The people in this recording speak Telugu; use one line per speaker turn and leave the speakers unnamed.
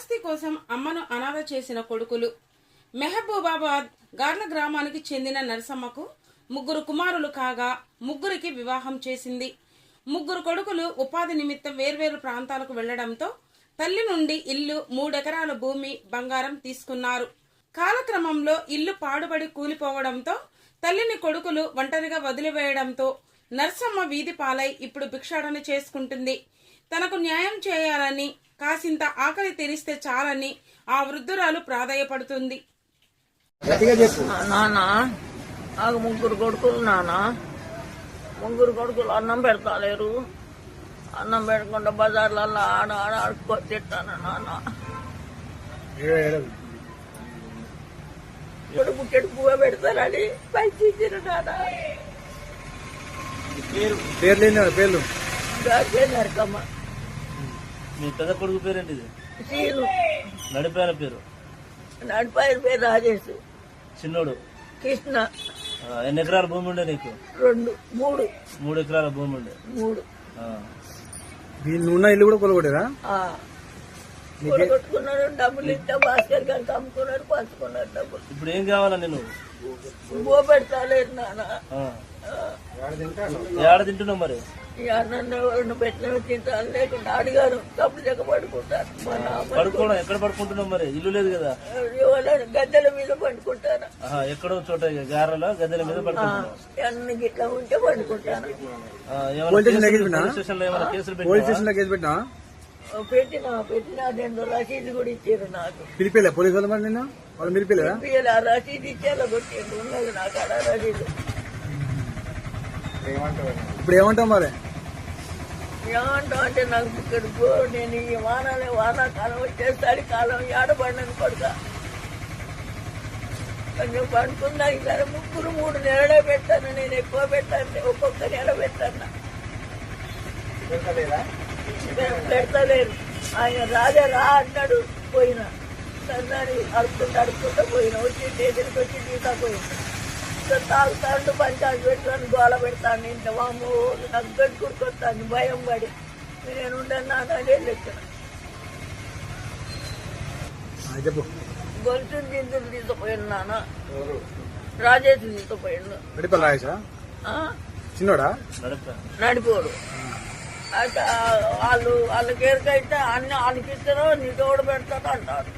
ఆస్తి కోసం అమ్మను అనాథ చేసిన కొడుకులు. మెహబూబాబాద్ గార్ల గ్రామానికి చెందిన నరసమ్మకు 3 కుమారులు కాగా 3కి వివాహం చేసింది. 3 కొడుకులు ఉపాధి నిమిత్తం వేర్వేరు ప్రాంతాలకు వెళ్లడంతో తల్లి నుండి ఇల్లు, 3 ఎకరాల భూమి, బంగారం తీసుకున్నారు. కాలక్రమంలో ఇల్లు పాడుబడి కూలిపోవడంతో తల్లిని కొడుకులు ఒంటరిగా వదిలివేయడంతో నరసమ్మ వీధి పాలై ఇప్పుడు భిక్షాటన చేసుకుంటుంది. తనకు న్యాయం చేయాలని, కాసింత ఆకలి తీరిస్తే చాలని ఆ వృద్ధురాలు ప్రాధేయపడుతుంది.
నాన్న నాకు 3 కొడుకులు. నాన్న 3 కొడుకులు అన్నం పెడతాలేరు. అన్నం పెట్టకుండా బజార్లలో ఆడుకొని తిట్టాను. నాన్న కొడుకు పువ్వు పెడతారని పైకి ఇచ్చారు. నాన్న
పేర్లు
నరకమ్మ.
మీ పెద్ద కొడుకు పేరేంటిది?
సీను.
నడిపాయన పేరు?
నడిపాయన పేరు రాజేష్.
చిన్నోడు
కృష్ణ.
ఎన్ని ఎకరాల భూమి ఉండే నీకు?
2, 3.
3 ఎకరాల భూమి ఉండే.
3.
ఉన్న ఇల్లు కూడా కొలగొట్టేరా?
కొట్టుకున్నాడు. డబ్బులు ఇస్తే భాస్కర్ గారికి అమ్ముకున్నాడు, పంచుకున్నాడు డబ్బులు.
ఇప్పుడు ఏం కావాలా నేను?
బో పెడతాలేదు నాన్న.
ఏడ తింటున్నావు మరి?
నన్ను పెట్టిన తింటాను, లేకుండా అడిగారు డబ్బులు చెక్క పడుకుంటాను.
పడుకోవడం ఎక్కడ పడుకుంటున్నావు మరి? ఇల్లు లేదు కదా?
గద్దెల మీద పండుకుంటాను.
ఎక్కడో చోట గారెలో గద్దెల మీద పడుకుంటున్నావు.
అన్ని గిట్లా ఉంటే పండుకుంటాను.
పోలీస్ స్టేషన్ లో ఏమైనా కేసులు
పెట్టినా?
పెట్టినా 2 రసీదు కూడా ఇచ్చారు నాకు.
పిలిపిలే పోలీసు వాళ్ళు మరి నిన్న? వాళ్ళు పిలిపిలేదా?
ఆ రసీదు ఇచ్చేలా కొట్టిండు. ఉన్నది నాకు అలా రసీదు.
ఇప్పుడు ఏమంటావు మరి?
ఏమంటావు అంటే నాకు ఇక్కడ నేను ఈ వానాకాలం వచ్చేసరి కాలం ఏడబడినది కొడుక. కొంచెం పడుకున్నా సరే 3 నెలలే పెట్టాను. నేను ఎక్కువ పెట్టాను, ఒక్కొక్క నెల పెట్టాను. పెడతలేరు. ఆయన రాజా రా అన్నాడు, పోయినా. సన్నాని అడుక్కుంటా పోయినా. వచ్చి ఎదురికి వచ్చి తీసా పోయినా. తాగుతాడు, పంచాయతీ పెట్టుకొని గోల పెడతాను. ఇంత వాము నాకు పెట్టుకుంటాను భయం పడి. నేను ఉండను అదే లెక్కన. గొలుసుని దిందులు తీసుకుపోయాను నాన్న. రాజేష్ తీసుకుపోయాను.
చిన్నోడా?
నడిపోడు. అయితే వాళ్ళకి ఎరుకైతే అన్ని వాళ్ళకి ఇస్తారో నీ తోడు పెడతాడు అంటారు.